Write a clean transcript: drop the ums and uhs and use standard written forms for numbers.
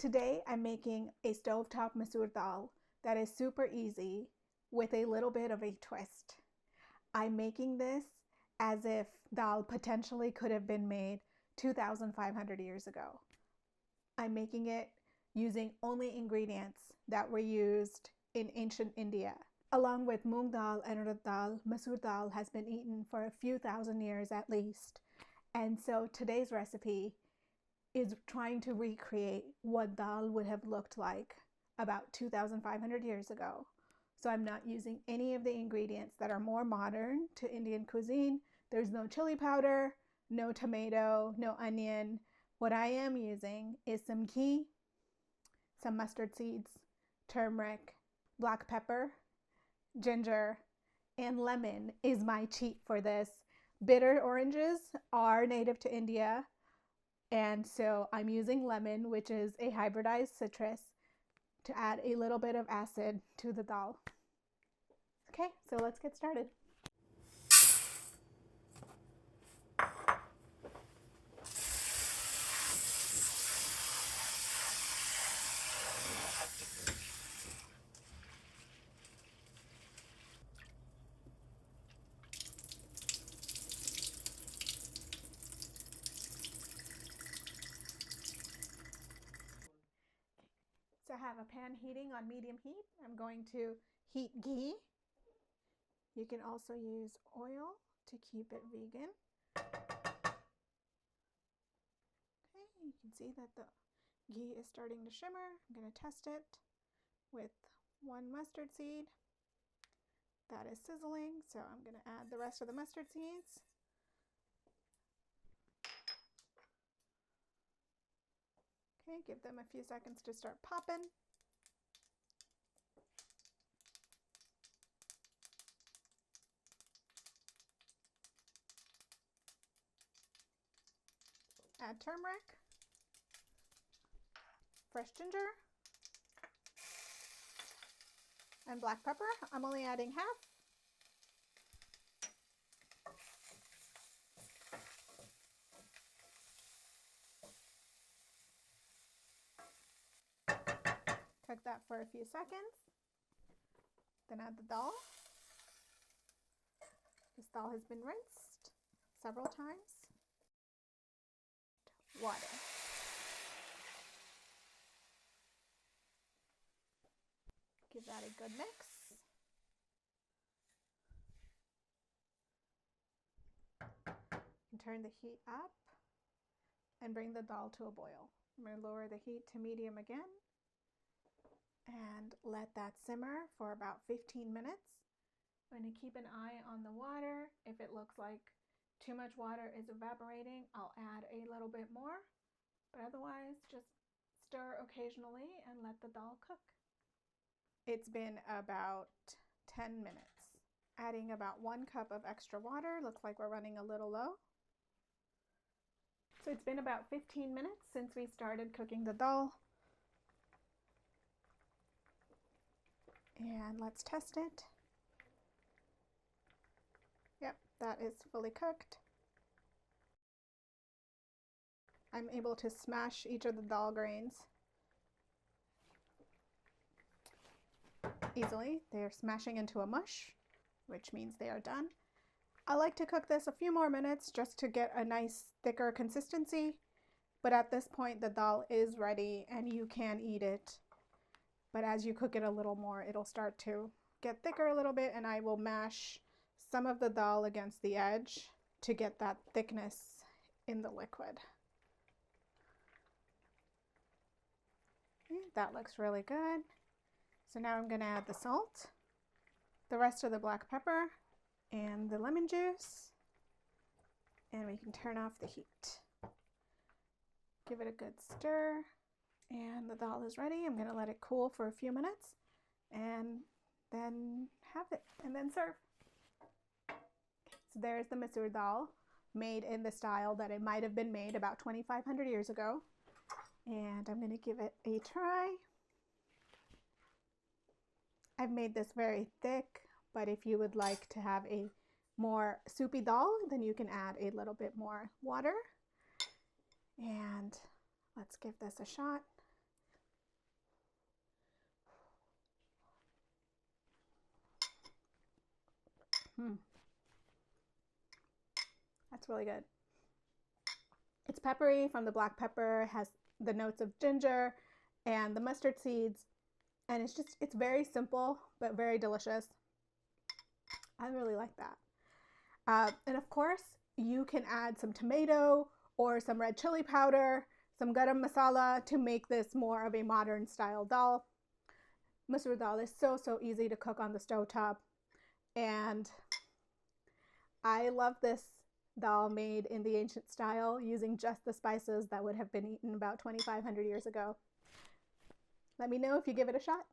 Today I'm making a stovetop Masoor Dal that is super easy with a little bit of a twist. I'm making this as if dal potentially could have been made 2,500 years ago. I'm making it using only ingredients that were used in ancient India. Along with moong dal and urad dal, Masoor Dal has been eaten for a few thousand years at least. And so today's recipe is trying to recreate what dal would have looked like about 2,500 years ago. So I'm not using any of the ingredients that are more modern to Indian cuisine. There's no chili powder, no tomato, no onion. What I am using is some ghee, some mustard seeds, turmeric, black pepper, ginger, and lemon is my cheat for this. Bitter oranges are native to India, and so I'm using lemon, which is a hybridized citrus, to add a little bit of acid to the dal. Okay, so let's get started. So I have a pan heating on medium heat. I'm going to heat ghee. You can also use oil to keep it vegan. Okay, you can see that the ghee is starting to shimmer. I'm going to test it with one mustard seed. That is sizzling, so I'm going to add the rest of the mustard seeds. Okay, give them a few seconds to start popping. Add turmeric, fresh ginger, and black pepper. I'm only adding half. Cook that for a few seconds. Then add the dal. This dal has been rinsed several times. Water. Give that a good mix. And turn the heat up and bring the dal to a boil. I'm going to lower the heat to medium again and let that simmer for about 15 minutes. I'm going to keep an eye on the water. If it looks like too much water is evaporating, I'll add a little bit more, but otherwise just stir occasionally and let the dal cook. It's been about 10 minutes. Adding about 1 cup of extra water. Looks like we're running a little low. So it's been about 15 minutes since we started cooking the dal. And let's test it. Yep, that is fully cooked. I'm able to smash each of the dal grains easily. They are smashing into a mush, which means they are done. I like to cook this a few more minutes just to get a nice thicker consistency, but at this point the dal is ready and you can eat it. But as you cook it a little more, it'll start to get thicker a little bit, and I will mash some of the dal against the edge to get that thickness in the liquid. Okay, that looks really good. So now I'm going to add the salt, the rest of the black pepper, and the lemon juice, and we can turn off the heat. Give it a good stir, and the dal is ready. I'm going to let it cool for a few minutes and then have it and then serve. So there's the Masoor Dal, made in the style that it might have been made about 2,500 years ago. And I'm going to give it a try. I've made this very thick, but if you would like to have a more soupy dal, then you can add a little bit more water. And let's give this a shot. That's really good. It's peppery from the black pepper, has the notes of ginger and the mustard seeds, and it's very simple but very delicious. I really like that. And of course, you can add some tomato or some red chili powder, some garam masala to make this more of a modern style dal. Masoor dal is so easy to cook on the stovetop, and I love this dal made in the ancient style using just the spices that would have been eaten about 2,500 years ago. Let me know if you give it a shot.